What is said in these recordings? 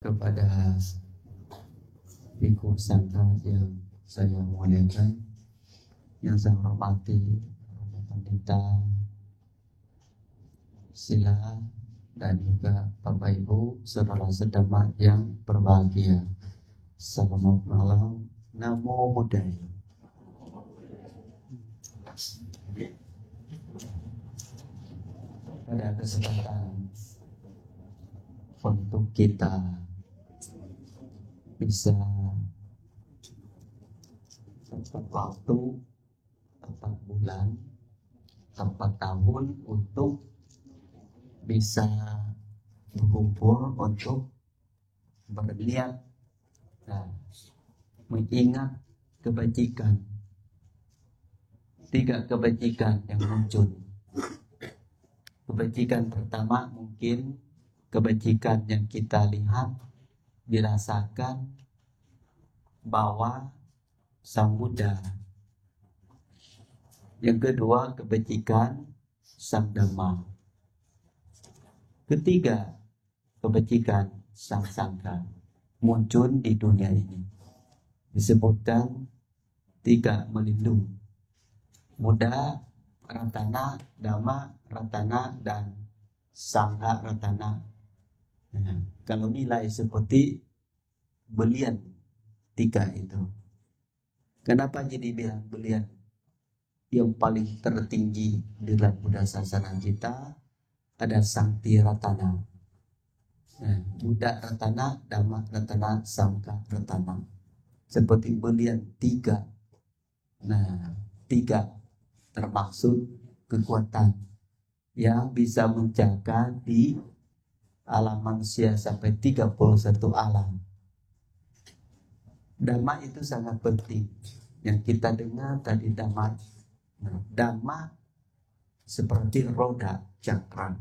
Kepada Bhikkhu Sangha yang saya muliakan, yang saya hormati, Pandita, Sila, dan juga Bapak Ibu, saudara sedama yang berbahagia. Selamat malam, Namo Buddhaya. Pada kesempatan untuk kita bisa tepat waktu, tepat bulan, tepat tahun untuk bisa berkumpul untuk berniat dan mengingat kebajikan, 3 kebajikan yang muncul. Kebajikan pertama mungkin kebajikan yang kita lihat, dirasakan bahwa Sang Buddha. Yang kedua kebajikan Sang Dhamma. Ketiga kebajikan Sang Sangha muncul di dunia ini. Disebutkan 3 melindung: Buddha Ratana, Dhamma Ratana, dan Sangha Ratana. Kalau nilai seperti belian 3 itu. Kenapa jadi bilang belian? Yang paling tertinggi di dalam Buddha Sasana kita ada Sankti Ratana. Buddha Ratana, Dhamma Ratana, Sangha Ratana. Seperti belian 3. 3 termaksud kekuatan yang bisa menjaga di alam manusia sampai 31 alam. Dhamma itu sangat penting. Yang kita dengar tadi Dhamma. Dhamma seperti roda cakra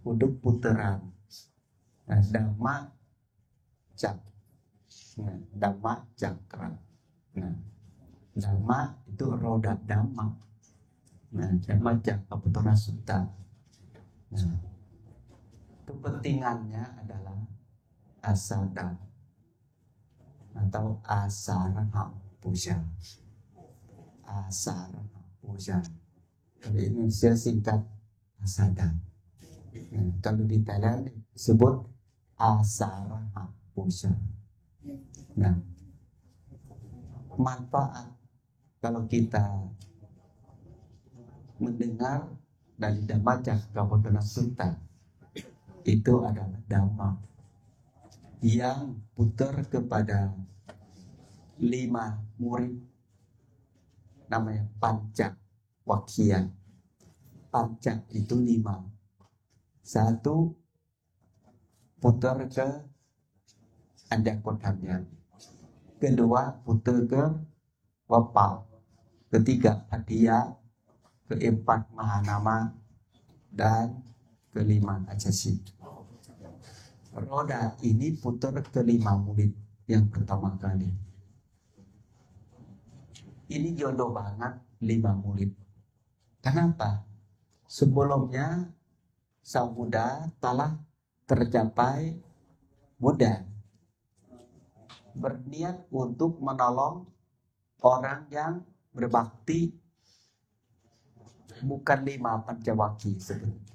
untuk putaran. Dhamma cakra. Dhamma itu roda Dhamma. Dhamma cakra putara sutta. Kepentingannya adalah asada atau asaraha puja. Asaraha puja. Kalau di Indonesia singkat asada. Kalau di Thailand disebut asaraha puja. Manfaat kalau kita mendengar dari Dhamma Cakra Putara Sutta, itu adalah Dhamma yang putar kepada 5 murid, namanya Panca Wakhiya. Panca itu 5. 1 putar ke Anjakodhamya, kedua putar ke Wapal, ketiga Adiya, keempat Mahanama, dan kelima Ajasi. Roda ini putar ke 5 murid yang pertama kali. Ini jodoh banget 5 murid. Kenapa? Sebelumnya Sang Buddha telah tercapai Buddha, berniat untuk menolong orang yang berbakti, bukan 5 Pancawaki sebenarnya.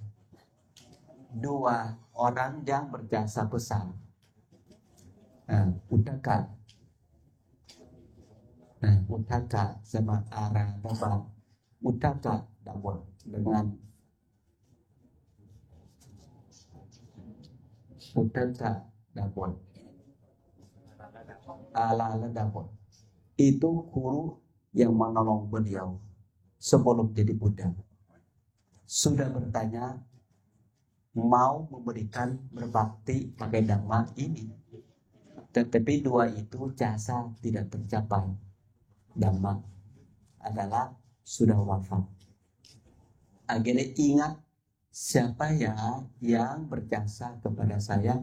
2 orang yang berjasa besar, Uddhaka sama Aradaba. Uddhaka dapat dengan Uddhaka dapat Alala dapat. Itu guru yang menolong beliau sebelum jadi Buddha. Sudah bertanya mau memberikan berbakti pakai Dhamma ini, tetapi 2 itu jasa tidak tercapai. Dhamma adalah sudah wafat. Akhirnya ingat, siapa ya yang berjasa kepada saya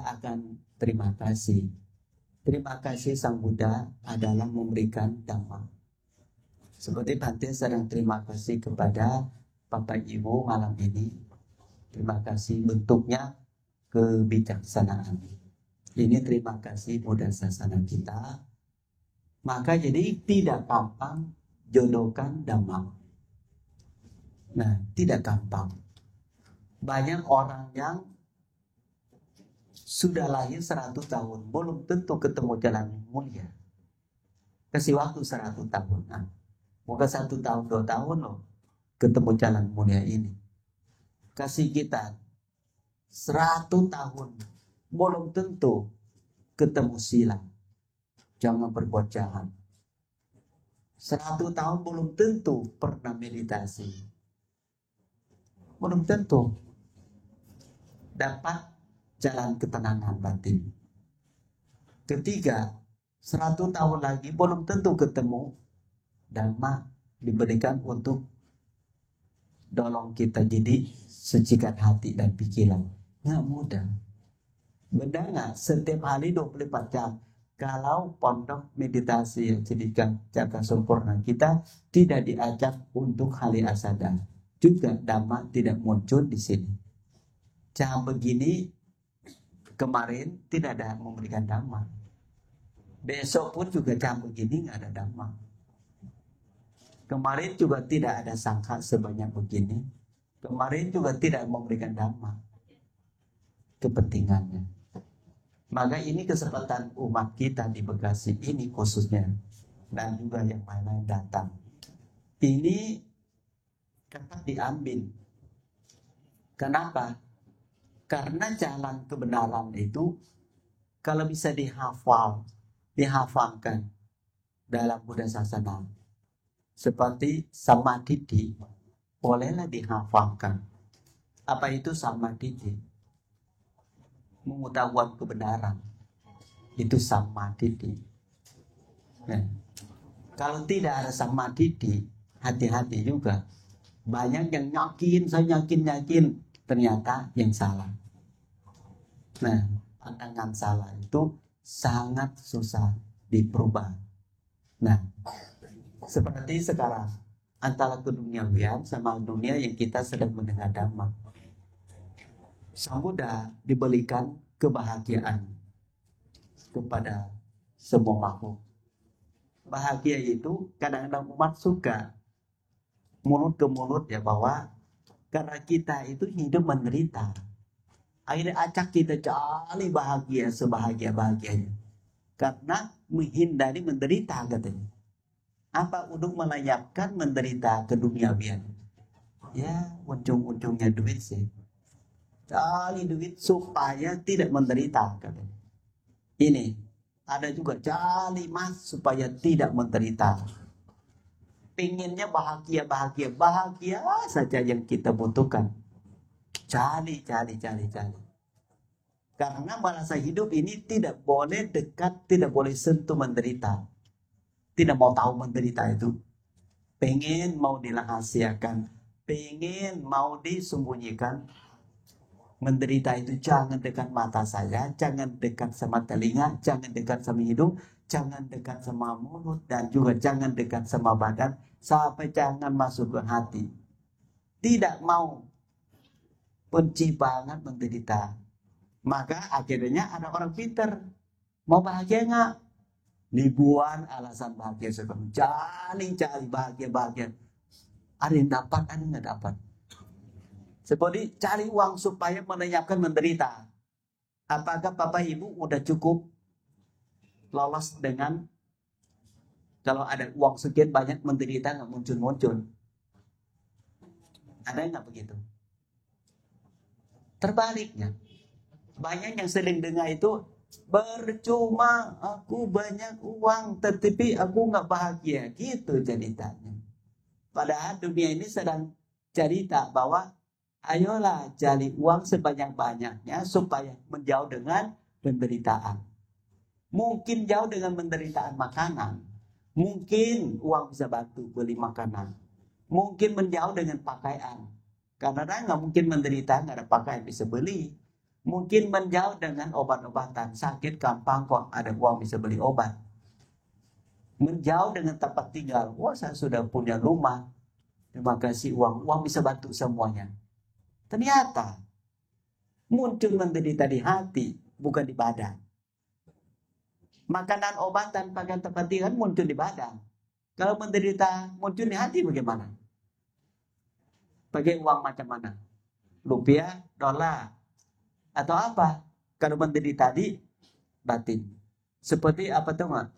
akan terima kasih. Terima kasih Sang Buddha adalah memberikan Dhamma. Seperti Bante sedang terima kasih kepada Bapak Ibu malam ini. Terima kasih, bentuknya kebijaksanaan. Ini terima kasih Buddha Sasana kita. Maka jadi tidak gampang jodohkan Dhamma. Nah, tidak gampang. Banyak orang yang sudah lahir 100 tahun, belum tentu ketemu jalan mulia. Kasih waktu 100 tahun. Nah, bukan 1 tahun, 2 tahun loh, ketemu jalan mulia ini. Kasih kita 100 tahun, belum tentu ketemu sila. Jangan berbuat jahat. 100 tahun belum tentu pernah meditasi. Belum tentu dapat jalan ketenangan batin. Ketiga, 100 tahun lagi belum tentu ketemu Dhamma diberikan untuk dorong kita jadi sucikan hati dan pikiran. Nggak mudah. Benar nggak? Setiap hari 24 jam. Kalau pondok meditasi yang jadikan jaga sempurna kita tidak diajak untuk hari asada, juga Dhamma tidak muncul di sini. Jam begini kemarin tidak ada memberikan Dhamma. Besok pun juga jam begini nggak ada Dhamma. Kemarin juga tidak ada sangka sebanyak begini. Kemarin juga tidak memberikan Dhamma. Kepentingannya. Maka ini kesempatan umat kita di Bekasi ini khususnya, dan juga yang lain-lain datang. Ini dapat diambil. Kenapa? Karena jalan kebenaran itu kalau bisa dihafalkan dalam Buddha Sasana, seperti samadhi, bolehlah dihafalkan. Apa itu samadhi? Mengetahuan kebenaran itu samadhi. Nah, kalau tidak ada samadhi, hati-hati juga. Banyak yang saya yakin, ternyata yang salah. Nah, pandangan salah itu sangat susah diperubah. Nah, seperti sekarang antara keduniawian sama dunia yang kita sedang mendengar Dhamma. Sang Buddha diberikan kebahagiaan kepada semua makhluk. Bahagia itu kadang-kadang umat suka mulut ke mulut ya, bahwa karena kita itu hidup menderita. Akhirnya acak kita cari bahagia sebahagia-bahagianya. Karena menghindari menderita katanya. Apa untuk melayakkan menderita ke duniawian? Ya, ujung-ujungnya duit sih. Cari duit supaya tidak menderita katanya. Ini ada juga cari mas supaya tidak menderita. Pinginnya bahagia saja yang kita butuhkan. Cari. Karena merasa hidup ini tidak boleh dekat, tidak boleh sentuh menderita. Tidak mau tahu menderita itu. Pengen mau dirahasiakan, pengen mau disembunyikan. Menderita itu jangan dekat mata saya, jangan dekat sama telinga, jangan dekat sama hidung, jangan dekat sama mulut, dan juga jangan dekat sama badan, sampai jangan masuk ke hati. Tidak mau, benci banget menderita. Maka akhirnya ada orang pintar, mau bahagia nggak? Ribuan alasan bahagia sekarang. Cari bahagia. Ada yang dapat, ada yang nggak dapat. Seperti cari uang supaya melenyapkan menderita. Apakah Bapak Ibu udah cukup lolos dengan kalau ada uang sekian banyak menderita nggak muncul? Ada nggak begitu? Terbaliknya, banyak yang sering dengar itu, percuma aku banyak uang tetapi aku nggak bahagia, gitu ceritanya. Padahal dunia ini sedang cerita bahwa ayolah cari uang sebanyak-banyaknya supaya menjauh dengan penderitaan. Mungkin jauh dengan penderitaan makanan. Mungkin uang bisa bantu beli makanan. Mungkin menjauh dengan pakaian. Karena nggak mungkin menderita nggak ada pakaian bisa beli. Mungkin menjauh dengan obat-obatan. Sakit gampang kok ada uang bisa beli obat. Menjauh dengan tempat tinggal. Wah, saya sudah punya rumah. Terima kasih uang bisa bantu semuanya. Ternyata Muncul menderita di hati, bukan di badan. Makanan, obatan, pakaian, tempat tinggal muncul di badan. Kalau menderita muncul di hati bagaimana? Pakai uang macam mana? Rupiah, dolar, atau apa? Kalau menderita di batin. Seperti apa tuh nggak?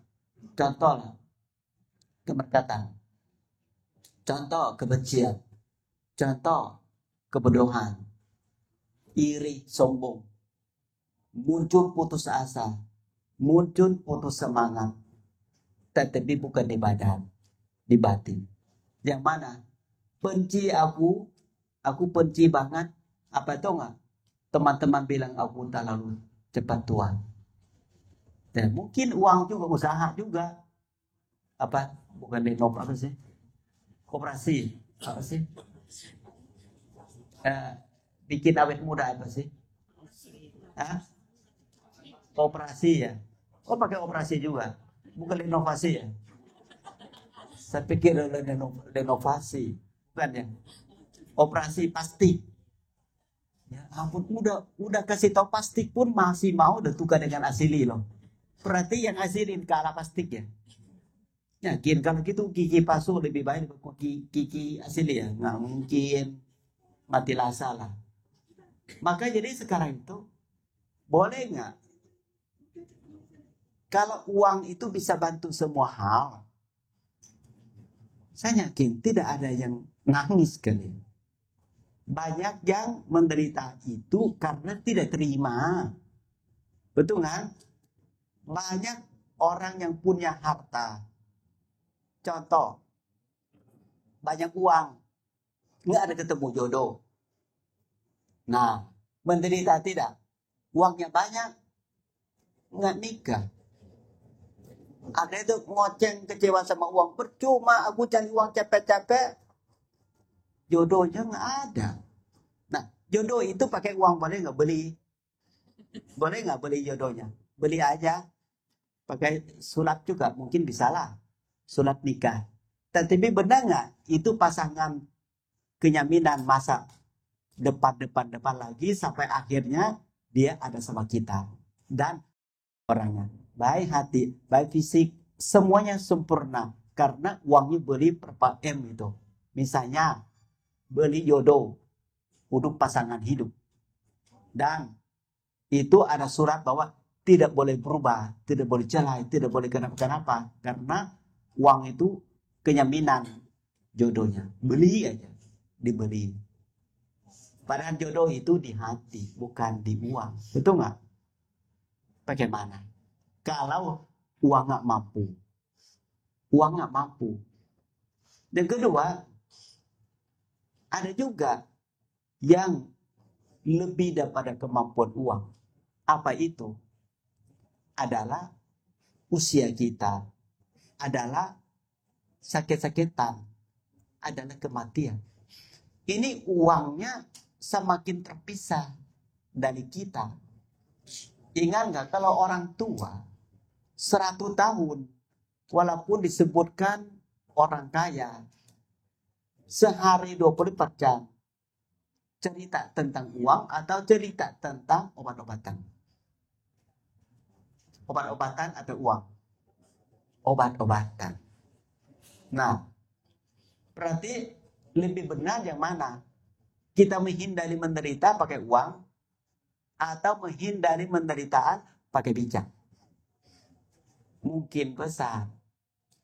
Contoh lah, kemerkatan. Contoh kebencian. Contoh kebodohan. Iri, sombong. Muncul putus asa. Muncul putus semangat. Tetapi bukan di badan, di batin. Yang mana? Benci aku benci banget. Apa itu nggak? Teman-teman bilang aku terlalu cepat tua. Dan mungkin uang juga, usaha juga. Apa? Bukan denop apa sih? Koperasi. Apa sih? Bikin awet muda apa sih? Hah? Operasi ya? Oh pakai operasi juga? Bukan inovasi ya? Saya pikir renovasi. Bukan ya? Operasi plastik. Ya ampun, udah kasih tahu plastik pun masih mau udah tukar dengan asli loh. Berarti yang asli kalah plastik ya? Yakin kalau gitu gigi palsu lebih baik gigi asli ya? Nggak mungkin. Mati rasa lah. Maka jadi sekarang itu boleh nggak? Kalau uang itu bisa bantu semua hal, saya yakin tidak ada yang nangis kali. Banyak yang menderita itu karena tidak terima. Betul kan? Banyak orang yang punya harta. Contoh, banyak uang, nggak ada ketemu jodoh. Nah, menderita tidak? Uangnya banyak, nggak nikah. Ada itu ngoceng kecewa sama uang. Percuma aku cari uang capek-capek. Jodohnya nggak ada. Nah, jodoh itu pakai uang boleh nggak beli? Boleh nggak beli jodohnya? Beli aja. Pakai surat juga mungkin bisa lah. Surat nikah. Tapi benar nggak? Itu pasangan kenyaminan masa depan lagi sampai akhirnya dia ada sama kita. Dan orangnya baik hati, baik fisik, semuanya sempurna karena uangnya beli berapa M itu. Misalnya beli jodoh untuk pasangan hidup, dan itu ada surat bahwa tidak boleh berubah, tidak boleh cerai, tidak boleh kenapa-kenapa karena uang itu kenyaminan jodohnya. Beli aja, dibeli. Padahal jodoh itu di hati, bukan di uang. Betul nggak? Bagaimana? Kalau uang nggak mampu. Uang nggak mampu. Dan kedua, ada juga yang lebih daripada kemampuan uang. Apa itu? Adalah usia kita. Adalah sakit-sakitan. Adalah kematian. Ini uangnya semakin terpisah dari kita. Ingat nggak kalau orang tua 100 tahun, walaupun disebutkan orang kaya, sehari 24 jam, cerita tentang uang atau cerita tentang obat-obatan? Obat-obatan atau uang? Obat-obatan. Nah, berarti lebih benar yang mana? Kita menghindari menderita pakai uang atau menghindari penderitaan pakai bijak? Mungkin besar.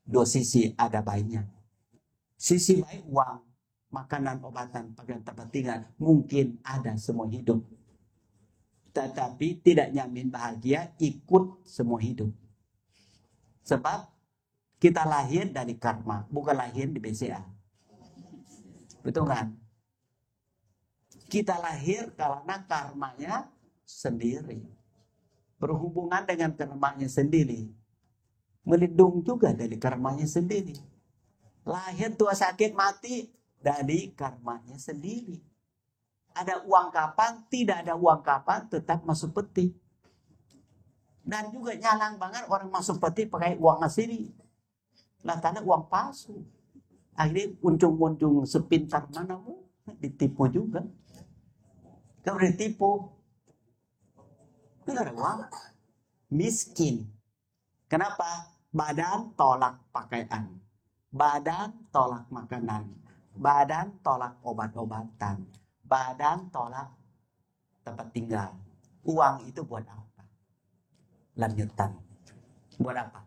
Dua sisi ada baiknya. Sisi baik uang, makanan, obatan, pakaian, tempat tinggal mungkin ada semua hidup. Tetapi tidak nyamin bahagia ikut semua hidup. Sebab kita lahir dari karma, bukan lahir di BCA. Betul kan? Kita lahir karena karmanya sendiri. Berhubungan dengan karmanya sendiri. Melindung juga dari karmanya sendiri. Lahir tua sakit mati dari karmanya sendiri. Ada uang kapan, tidak ada uang kapan, tetap masuk peti. Dan juga nyalang banget orang masuk peti pakai uang asli. Latana uang palsu. Akhirnya unjung-unjung sepintar mana ditipu juga. Kalau ditipu, nggak ada uang, miskin. Kenapa? Badan tolak pakaian, badan tolak makanan, badan tolak obat-obatan, badan tolak tempat tinggal. Uang itu buat apa? Lanjutan. Buat apa?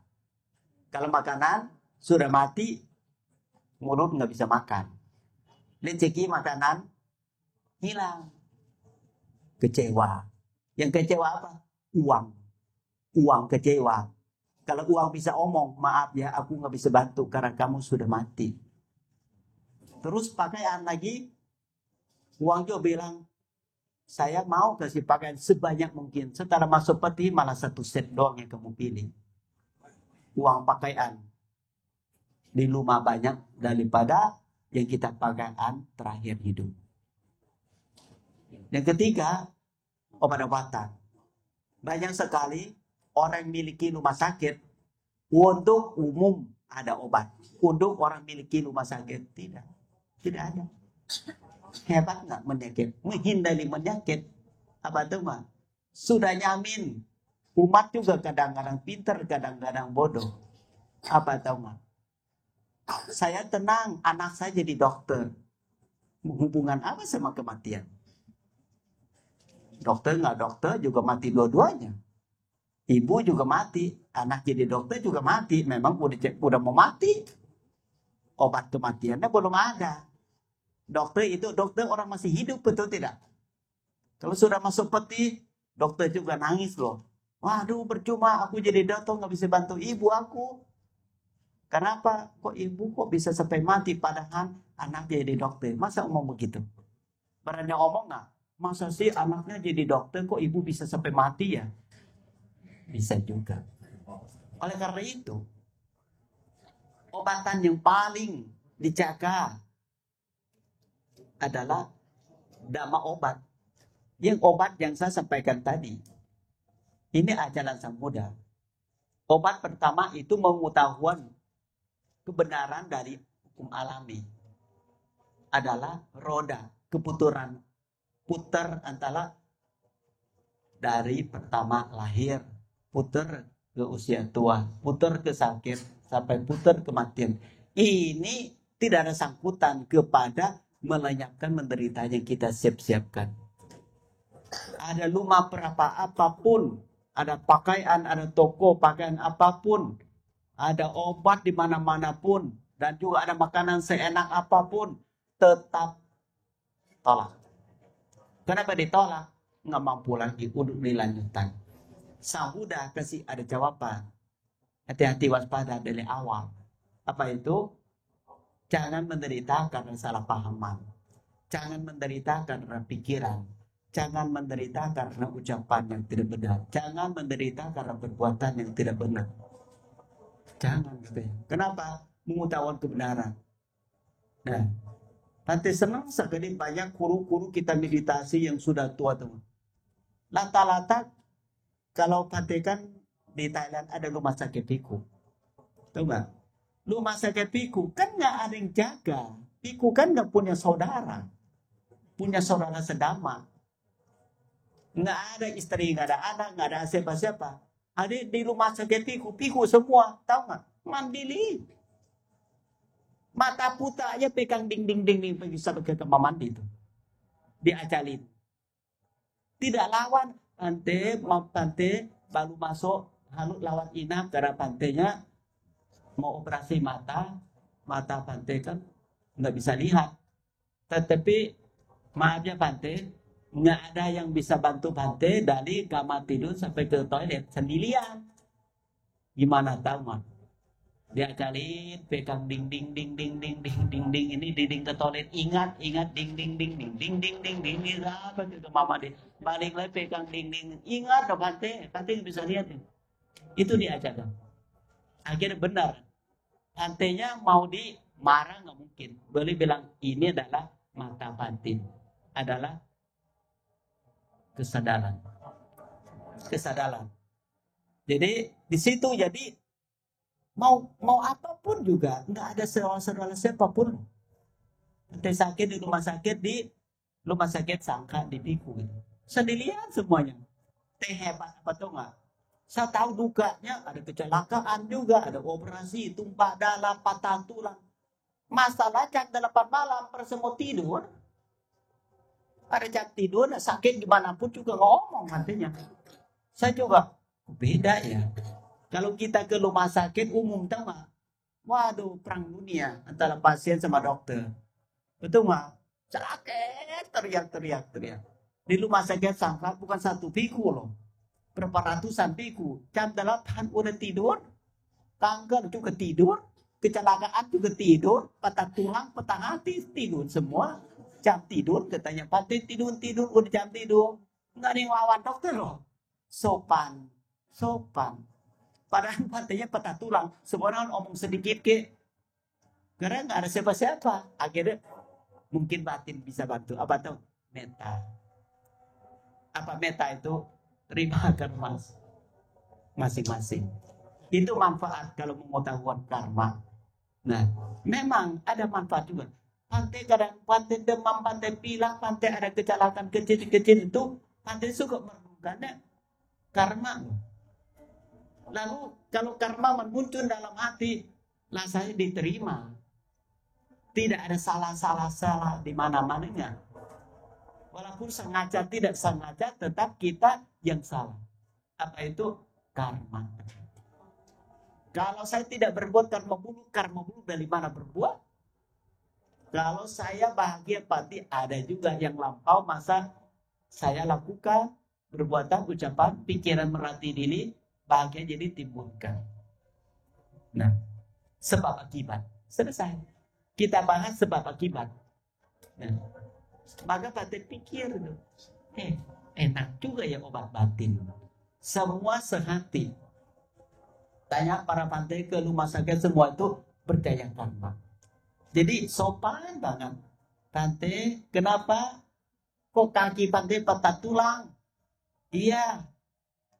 Kalau makanan sudah mati, mulut nggak bisa makan. Rezeki makanan hilang. Kecewa. Yang kecewa apa? Uang. Uang kecewa. Kalau uang bisa omong, maaf ya, aku nggak bisa bantu karena kamu sudah mati. Terus pakaian lagi, uang juga bilang, saya mau kasih pakaian sebanyak mungkin. Setelah masuk peti, malah satu set doang yang kamu pilih. Uang pakaian di rumah banyak daripada yang kita pakaian terakhir hidup. Yang ketiga, obat-obatan. Banyak sekali orang memiliki rumah sakit untuk umum ada obat. Untuk orang memiliki rumah sakit tidak ada. Hebat nggak penyakit? Menghindari penyakit. Apa tuh mah? Sudah nyamin. Umat juga kadang-kadang pintar, kadang-kadang bodoh. Apa tahu mah? Saya tenang, anak saya jadi dokter. Hubungan apa sama kematian? Dokter nggak dokter juga mati dua-duanya. Ibu juga mati, anak jadi dokter juga mati. Memang udah mau mati. Obat kematiannya belum ada. Dokter itu dokter orang masih hidup, betul tidak? Kalau sudah masuk peti, dokter juga nangis loh. Waduh, percuma aku jadi dokter nggak bisa bantu ibu aku. Kenapa? Kok ibu kok bisa sampai mati padahal anaknya jadi dokter? Masa ngomong begitu? Berani ngomong nggak? Masa sih anaknya jadi dokter kok ibu bisa sampai mati ya? Bisa juga. Oleh karena itu, obatan yang paling dijaga adalah dhamma obat. Yang obat yang saya sampaikan tadi. Ini ajaran Sang Buddha. Obat pertama itu mengetahuan kebenaran dari hukum alami. Adalah roda, keputuran. Putar antara dari pertama lahir, putar ke usia tua, putar ke sakit, sampai putar kematian. Ini tidak ada sangkutan kepada melenyapkan menderita yang kita siap-siapkan. Ada rumah berapa apapun, ada pakaian, ada toko pakaian apapun, ada obat di mana-mana pun, dan juga ada makanan seenak apapun, tetap tolak. Kenapa ditolak? Nggak mampu lagi untuk dilanjutkan. Sang Buddha kasih ada jawaban. Hati-hati waspada dari awal. Apa itu? Jangan menderita karena salah pahaman. Jangan menderita karena pikiran. Jangan menderita karena ucapan yang tidak benar. Jangan menderita karena perbuatan yang tidak benar. Jangan. Kenapa? Mengetahui kebenaran. Nah, nanti senang sekali banyak guru-guru kita meditasi yang sudah tua teman. Lata-lata kalau praktekan di Thailand ada rumah sakit piku. Tahu nggak? Rumah sakit piku kan nggak ada yang jaga. Piku kan nggak punya saudara. Punya saudara sedama. Nggak ada istri, nggak ada anak, nggak ada siapa-siapa. Ada di rumah sakit piku semua. Tahu nggak? Mandiri. Mata buta aja pegang ding pergi satu ke kamar mandi itu. Diajalin. Tidak lawan pante baru masuk halut lawan inap karena pantenya mau operasi mata pante kan nggak bisa lihat. Tetapi maafnya pante nggak ada yang bisa bantu pante dari kamar tidur sampai ke toilet sendirian. Gimana tahu mah? Diajalin pegang ding ini dinding ke toilet ingat ding apa gitu mama deh balik lagi pegang ding ingat dong Pante bisa lihat itu diajarkan akhirnya benar Pantenya mau dimarah nggak mungkin boleh bilang ini adalah mata batin adalah kesadaran jadi di situ jadi mau apapun juga nggak ada saudara siapapun nanti sakit di rumah sakit sangka di piku gitu. Sendirian semuanya Teh hebat apa tuh nggak? Saya tahu dukanya, ada kecelakaan juga, ada operasi, tumpah darah, patah tulang. Masalah jam 8 malam, persemua tidur. Ada jam tidur, sakit gimana pun juga ngomong nantinya. Saya coba, beda ya. Kalau kita ke rumah sakit umum, tahu nggak? Waduh, perang dunia antara pasien sama dokter. Betul nggak? Sakit, teriak. Di rumah sakit sangka bukan satu piku loh. Berapa ratusan piku. Jam 8 udah tidur, kanker juga tidur, kecelakaan juga tidur, patah tulang, patah hati tidur semua. Jam tidur, katanya Pante tidur, udah jam tidur. Nggak ada yang lawan dokter loh. Sopan. Padahal Pantenya patah tulang. Semua orang ngomong sedikit ke. Karena nggak ada siapa-siapa. Akhirnya mungkin batin bisa bantu. Apa tuh? Meta. Apa meta itu? Terima karma masing-masing. Itu manfaat kalau mengetahui karma. Nah, memang ada manfaat juga. Pantai kadang, pantai demam, pantai pilek, pantai ada kecelakaan kecil-kecil itu, pantai suka menemukannya karma. Lalu kalau karma muncul dalam hati, rasanya diterima. Tidak ada salah di mana-mananya. Walaupun sengaja tidak sengaja, tetap kita yang salah. Apa itu? Karma. Kalau saya tidak berbuat karma buruk dari mana berbuat? Kalau saya bahagia pasti ada juga yang lampau masa saya lakukan perbuatan, ucapan, pikiran merati diri, bahagia jadi timbulkan. Nah, sebab akibat. Selesai. Kita bahas sebab akibat. Nah, maka batin pikir tuh. Enak juga ya obat batin. Semua sehati. Tanya para pantai ke rumah sakit semua itu percaya karma. Jadi sopan banget. Pantai, kenapa? Kok kaki pantai patah tulang? Iya,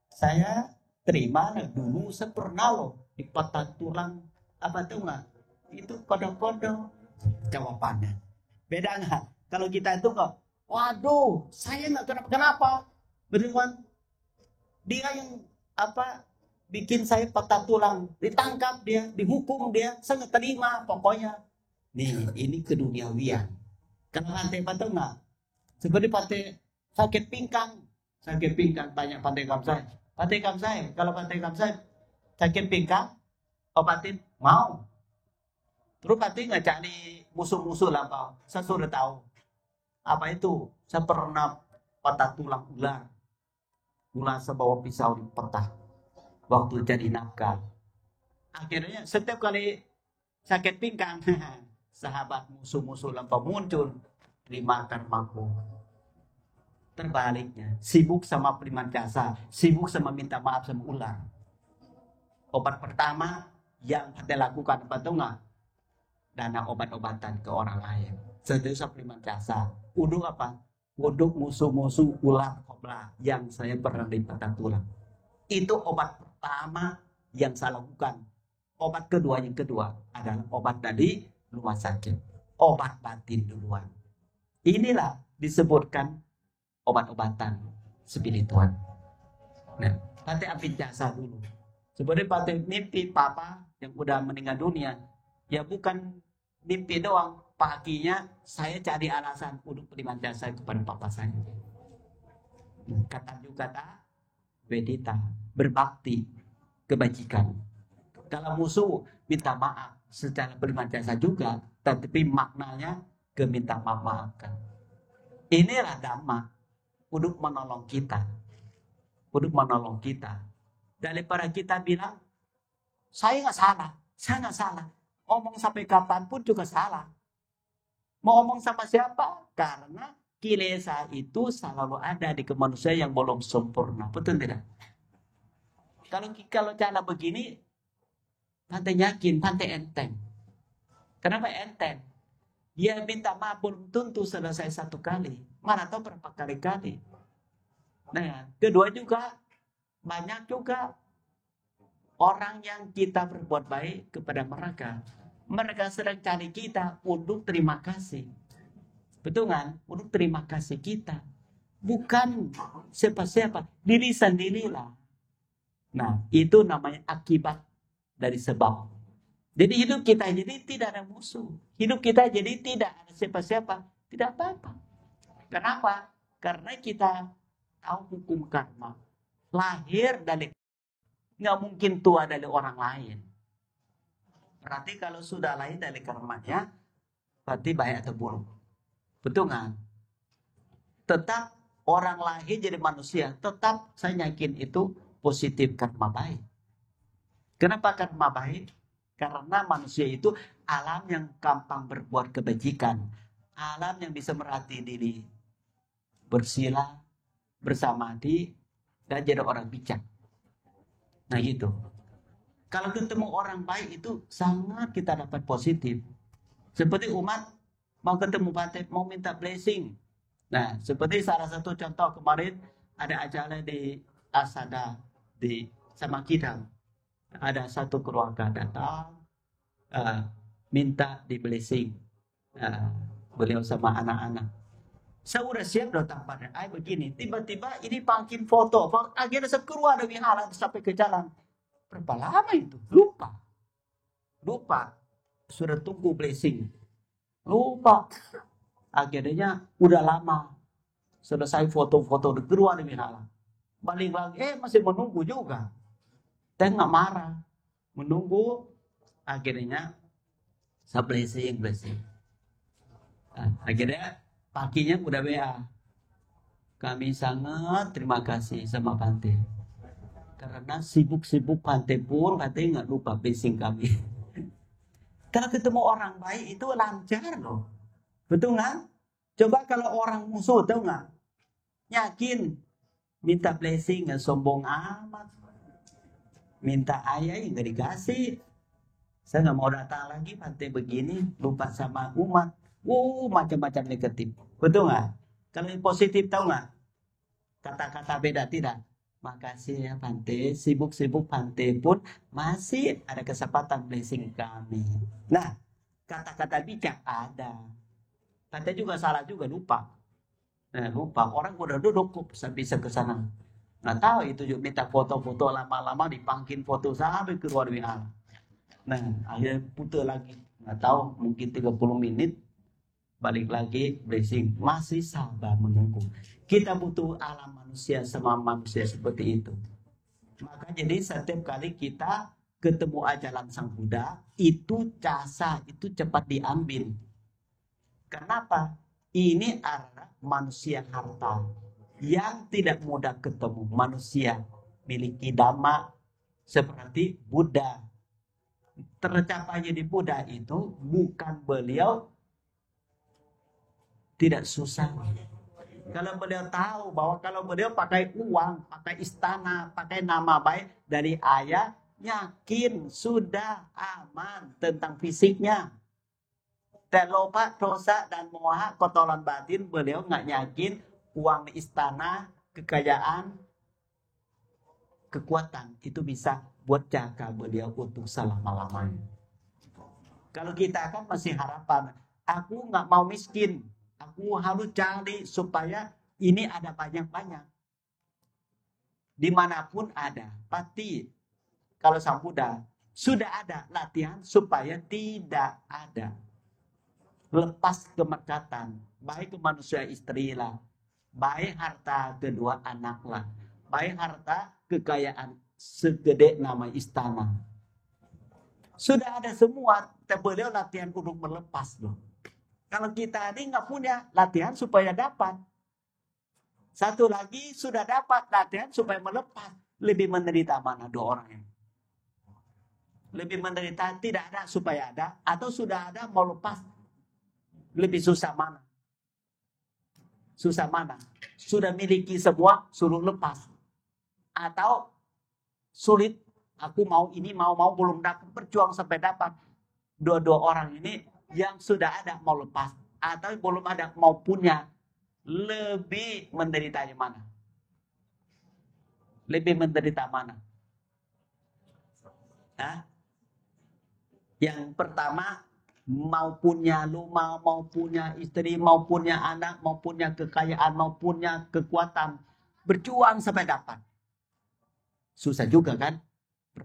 saya terima dulu saya pernah loh di patah tulang. Apa tuh nggak? Itu kodok-kodok. Jawabannya. Beda nggak? Kalau kita itu kok, waduh, saya nggak kenapa-kenapa. Beneran, dia yang bikin saya patah tulang, ditangkap dia, dihukum dia, saya nggak terima pokoknya. Nih, ini keduniawian. Kalau pantai patah nggak? Seperti pantai sakit pinggang, banyak pantai kamsai. Pantai kamsai, kalau pantai kamsai sakit pinggang, obatin mau. Terus pantai nggak cari musuh-musuh lah, Pak. Saya sudah tahu. Apa itu? Saya pernah patah tulang ular. Ular sebawa pisau di patah. Waktu jadi nafkah. Akhirnya setiap kali sakit pinggang, sahabat musuh-musuh lampau muncul, terima karmaku. Terbaliknya, sibuk sama prima jasa, sibuk sama minta maaf sama ular. Obat pertama yang kita lakukan apa tuh nggak? Dana obat-obatan ke orang lain. Sedosa prima jasa. Uduk apa? Uduk musuh-musuh ular kobra yang saya pernah dipatah tulang. Itu obat pertama yang saya lakukan. Obat kedua adalah obat dari rumah sakit. Obat batin duluan. Inilah disebutkan obat-obatan spiritual. Nah, Pate ambil jasa dulu. Sebenarnya Pate mimpi papa yang udah meninggal dunia. Ya bukan mimpi doang. Paginya saya cari alasan untuk terima jasa kepada papa saya. Kata juga Vedita, berbakti, kebajikan. Kalau musuh minta maaf secara berterima jasa juga, tetapi maknanya keminta maafkan. Inilah dhamma untuk menolong kita. Daripada kita bilang saya nggak salah. Ngomong sampai kapanpun juga salah. Mau ngomong sama siapa? Karena kilesa itu selalu ada di manusia yang belum sempurna. Betul tidak? Kalau cara begini, Pantai yakin, pantai enteng. Kenapa enteng? Dia minta maaf belum tentu selesai satu kali. Mana tahu berapa kali-kali. Nah, kedua juga, banyak juga orang yang kita berbuat baik kepada mereka. Mereka sedang cari kita untuk terima kasih. Betul kan? Untuk terima kasih kita. bukan siapa-siapa, diri sendirilah. Nah, itu namanya akibat dari sebab. Jadi hidup kita jadi tidak ada musuh. Hidup kita jadi tidak ada siapa-siapa, tidak apa-apa. Kenapa? Karena kita tahu hukum karma. Lahir dari, nggak mungkin tua dari orang lain. Berarti kalau sudah lahir dari karmanya, berarti baik atau buruk. Betul nggak? Tetap orang lahir jadi manusia, tetap saya yakin itu positif karma baik. Kenapa karma baik? Karena manusia itu alam yang gampang berbuat kebajikan. Alam yang bisa merhati diri. Bersila, bersamadi, dan jadi orang bijak. Nah gitu. Kalau ketemu orang baik itu sangat kita dapat positif. Seperti umat mau ketemu Bante, mau minta blessing. Nah, seperti salah satu contoh kemarin ada acara di Asada di Samakidang. Ada satu keluarga datang minta di blessing beliau sama anak-anak. Saya udah siap datang pada begini, tiba-tiba ini pangkin foto, akhirnya saya keluar dari halang sampai ke jalan. Berapa lama itu? Lupa. Sudah tunggu blessing. Lupa. Akhirnya udah lama. Selesai foto-foto keluar dari halang. Balik lagi, masih menunggu juga. Saya nggak marah. Menunggu, akhirnya saya blessing. Akhirnya paginya udah WA. Kami sangat terima kasih sama Bante. Karena sibuk-sibuk Bante pun katanya nggak lupa blessing kami. Kalau ketemu orang baik itu lancar loh. Betul nggak? Coba kalau orang musuh, tahu nggak? Yakin minta blessing nggak sombong amat. Minta ayah nggak dikasih. Saya nggak mau datang lagi Bante begini, lupa sama umat. Macam-macam negatif. Betul nggak? Kalau yang positif tahu nggak? Kata-kata beda tidak? Makasih ya Bante, sibuk-sibuk Bante pun masih ada kesempatan blessing kami. Nah, kata-kata bijak ada. Bante juga salah juga, lupa. Lupa, orang udah duduk kok bisa ke sana. Nggak tahu itu juga minta foto-foto lama-lama dipangkin foto sampai keluar WA. Nah, akhirnya putar lagi. Nggak tahu, mungkin 30 menit. Balik lagi, blessing. Masih sabar menunggu. Kita butuh alam manusia sama manusia seperti itu. Maka jadi setiap kali kita ketemu ajaran Sang Buddha, itu jasa, itu cepat diambil. Kenapa? Ini adalah manusia harta yang tidak mudah ketemu. Manusia miliki dhamma seperti Buddha. Tercapainya di Buddha itu bukan beliau tidak susah. Kalau beliau tahu bahwa kalau beliau pakai uang, pakai istana, pakai nama baik dari ayah, yakin sudah aman tentang fisiknya. Dan loba, dosa, dan moha, kotoran batin, beliau nggak yakin uang di istana, kekayaan, kekuatan itu bisa buat jaga beliau untuk selama-lamanya. Kalau kita kan masih harapan, aku nggak mau miskin, aku harus cari supaya ini ada banyak-banyak. Dimanapun ada, pasti kalau Sang Buddha sudah ada latihan supaya tidak ada. Lepas kemerkatan, baik ke manusia istri lah, baik harta kedua anak lah, baik harta kekayaan segede nama istana. Sudah ada semua, beliau latihan untuk melepas loh. Kalau kita ini nggak punya latihan supaya dapat. Satu lagi sudah dapat latihan supaya melepas. Lebih menderita mana dua orang ini? Lebih menderita tidak ada supaya ada, atau sudah ada mau lepas. Lebih susah mana? Susah mana? Sudah miliki semua, suruh lepas. Atau sulit, aku mau ini, mau belum dapat, berjuang sampai dapat. Dua-dua orang ini yang sudah ada mau lepas, atau belum ada mau punya, lebih menderita yang mana? Lebih menderita mana? Hah? Yang pertama Mau punya rumah, mau punya istri, mau punya anak, mau punya kekayaan, mau punya kekuatan. Berjuang sampai dapat. Susah juga kan?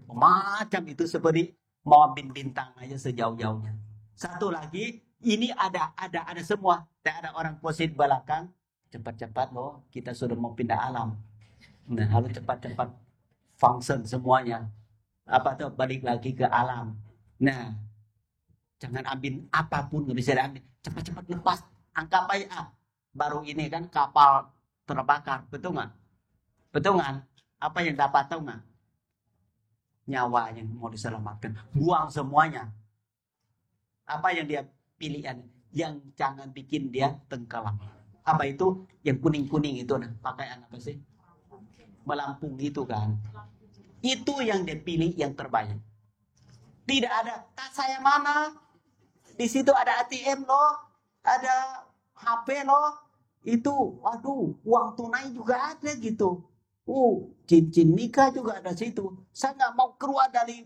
Macam itu seperti mau ambil bintang aja sejauh-jauhnya. Satu lagi, ini ada semua. Tak ada orang positif belakang. Cepat-cepat loh, kita sudah mau pindah alam. Nah, harus cepat-cepat function semuanya. Apa tuh balik lagi ke alam. Nah, jangan ambil apapun nggak bisa diambil. Cepat-cepat lepas. Anggap aja baru ini kan kapal terbakar, betul nggak? Betul nggak? Apa yang dapat tahu nggak? Nyawa yang mau diselamatkan. Buang semuanya. Apa yang dia pilihan? Yang jangan bikin dia tenggelam. Apa itu? Yang kuning-kuning itu nah, pakaian apa sih? Melampung itu kan. Itu yang dia pilih yang terbaik. Tidak ada tas saya mana? Di situ ada ATM loh, ada HP loh. Itu, aduh, uang tunai juga ada gitu. Cincin nikah juga ada situ. Saya nggak mau keluar dari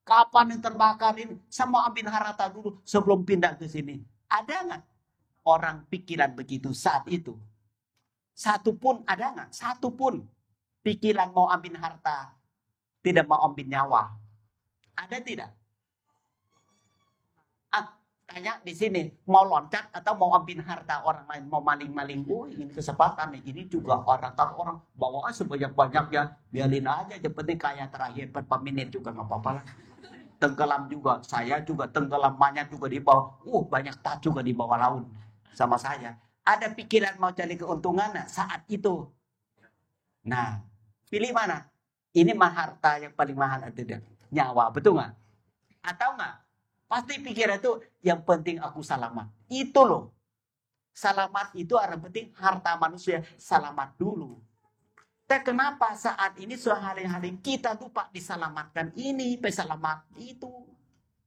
kapan yang terbakar ini. Saya mau ambil harta dulu sebelum pindah ke sini. Ada nggak orang pikiran begitu saat itu? Satu pun ada nggak? Satu pun pikiran mau ambil harta, tidak mau ambil nyawa. Ada tidak? Tanya di sini, mau loncat atau mau ambil harta orang lain, mau maling-maling. Ini kesempatan nih. Ini juga orang bawa sebanyak-banyaknya. Biarin aja, yang penting kaya terakhir per menit juga nggak apa-apa lah. Tenggelam juga, saya juga tenggelam, banyak juga di bawah. Banyak tas juga di bawah laut sama saya. Ada pikiran mau cari keuntungan saat itu. Nah, pilih mana? Ini harta yang paling mahal atau tidak? Nyawa, betul nggak? Atau nggak? Pasti pikiran itu yang penting aku selamat. Itu loh. Selamat itu arah penting harta manusia. Selamat dulu. Tapi kenapa saat ini sehari-hari kita lupa diselamatkan ini, peselamat itu.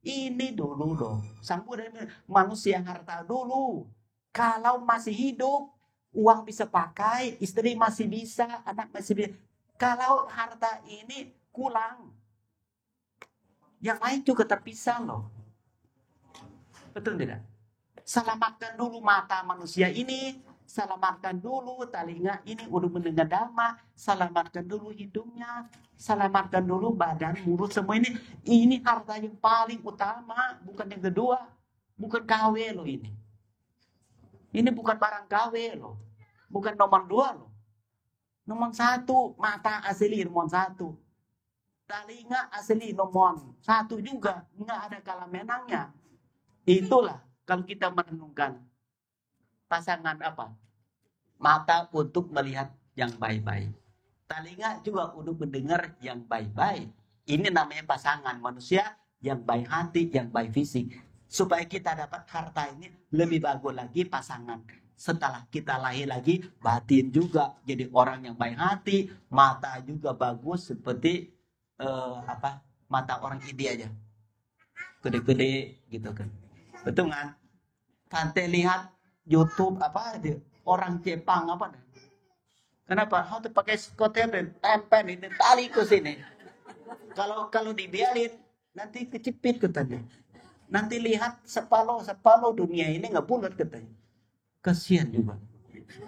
Ini dulu dong. Sambung dari manusia harta dulu. Kalau masih hidup, uang bisa pakai, istri masih bisa, anak masih bisa. Kalau harta ini kurang, yang lain juga terpisah loh. Betul tidak? Selamatkan dulu mata manusia ini. Selamatkan dulu telinga ini untuk mendengar dhamma. Selamatkan dulu hidungnya. Selamatkan dulu badan, mulut, semua ini. Ini harta yang paling utama. Bukan yang kedua. Bukan KW loh ini. Ini bukan barang KW loh. Bukan nomor 2 loh. Nomor 1. Mata asli nomor 1. Telinga asli nomor 1 juga. Nggak ada kalah menangnya. Itulah kalau kita merenungkan pasangan apa? Mata untuk melihat yang baik-baik. Telinga juga untuk mendengar yang baik-baik. Ini namanya pasangan manusia yang baik hati, yang baik fisik. Supaya kita dapat harta ini lebih bagus lagi pasangan. Setelah kita lahir lagi, batin juga jadi orang yang baik hati, mata juga bagus seperti mata orang India aja. Gede-gede gitu kan. Betul kan? Tante lihat YouTube orang Jepang apa deh. Kenapa? Harus pakai skoter dan tempel ini tali ke sini. Kalau dibiarin nanti kecepit katanya. Nanti lihat separuh dunia ini nggak bulat katanya. Kasihan juga.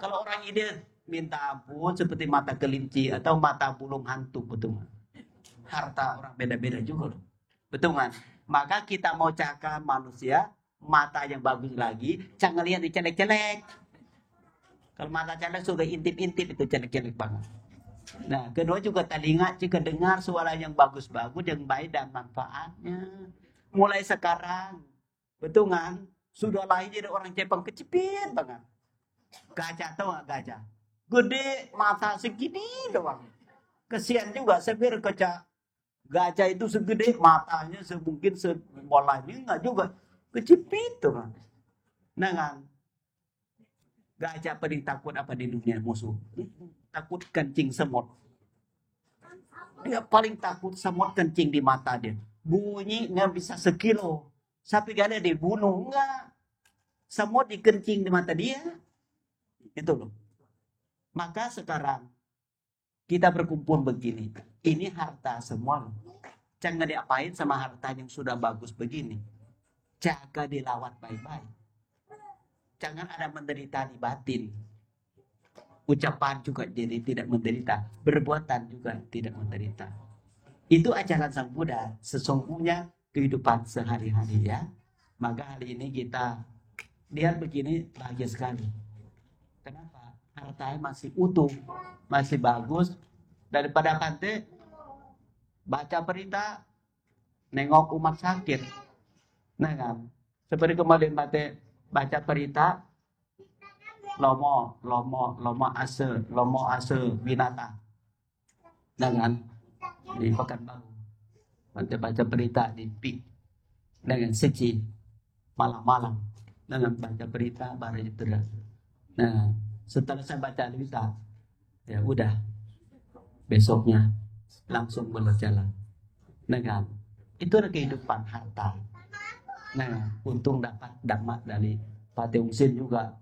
Kalau orang ini minta ampun seperti mata kelinci atau mata bulung hantu, betul nggak? Harta orang beda-beda juga loh. Betul kan? Maka kita mau cakap manusia mata yang bagus lagi, jangan lihat dicelek-celek. Kalau mata celek sudah intip-intip itu celek-celek banget. Nah, kedua juga telinga jika dengar suara yang bagus-bagus, yang baik dan manfaatnya. Mulai sekarang, betul kan? Sudah lahir jadi orang Jepang kecepit banget. Gajah tau nggak gajah? Gede mata segini doang. Kesian juga sepir gajah itu segede matanya semungkin sebola ini enggak juga. Kecepit tuh kan. Nah kan. Gajah paling takut apa di dunia musuh? Takut kencing semut. Dia paling takut semut kencing di mata dia. Bunyi nggak bisa sekilo. Sampai gak ada dibunuh. Enggak. Semut dikencing di mata dia. Itu loh. Maka sekarang kita berkumpul begini. Ini harta semua loh. Jangan diapain sama harta yang sudah bagus begini. jaga dilawat baik-baik. Jangan ada menderita di batin. Ucapan juga jadi tidak menderita. Perbuatan juga tidak menderita. Itu ajaran Sang Buddha. Sesungguhnya kehidupan sehari-hari ya. Maka hari ini kita lihat begini bahagia sekali. Kenapa? Hartanya masih utuh, masih bagus. Daripada pantai baca berita, nengok umat sakit. Nah kan, seperti kemarin pantai baca berita, lomo ase binata. Nah kan, di Pekanbaru. Pantai baca berita di PIK. Dengan seci malam-malam. Dengan baca berita baru itu dah. Nah, setelah saya baca berita, ya udah besoknya langsung berjalan. Nah kan, itu ada kehidupan harta. Nah, untung dapat dhamma dari Pak Teungsin juga.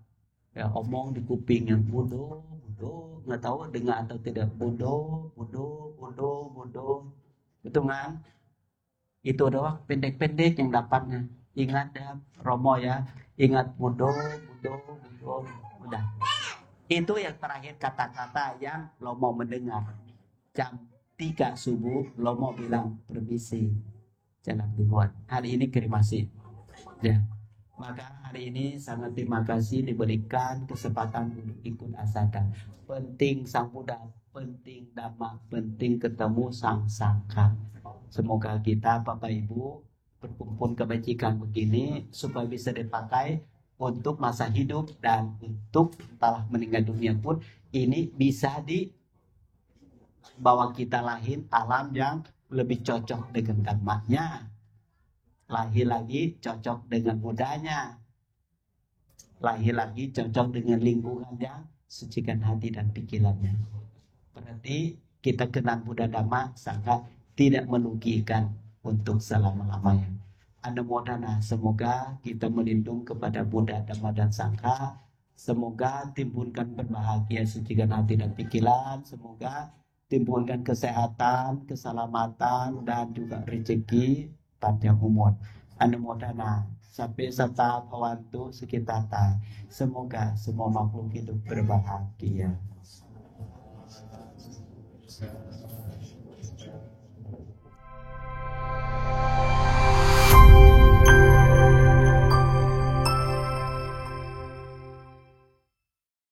Ya, omong di kuping yang bodoh, nggak tahu dengar atau tidak bodoh. Itu kan? Itu doang pendek-pendek yang dapatnya. Ingat ya, Romo ya, ingat bodoh. Udah. Itu yang terakhir kata-kata yang Lomo mendengar. Jam 3 subuh Lomo bilang permisi, jangan dibuat. Hari ini kremasi. Ya. Maka hari ini sangat terima kasih diberikan kesempatan untuk ikut asada. Penting Sang Buddha, penting Dhamma, penting ketemu Sang Sangha. Semoga kita Bapak Ibu berkumpul kebajikan begini supaya bisa dipakai untuk masa hidup dan untuk setelah meninggal dunia pun ini bisa dibawa kita lahir alam yang lebih cocok dengan dhamma-nya. Lahir lagi cocok dengan budanya. Lahir lagi cocok dengan lingkungan yang sucikan hati dan pikirannya. Berarti kita kenal Buddha Dhamma Sangha tidak merugikan untuk selama-lamanya. Anumodana, semoga kita melindung kepada Buddha, Dhamma dan Sangha. Semoga timbulkan berbahagia sucikan hati dan pikiran. Semoga timbulkan kesehatan, keselamatan dan juga rezeki panjang umur. Anumodana, sampai serta bhavantu sukitata. Semoga semua makhluk hidup berbahagia.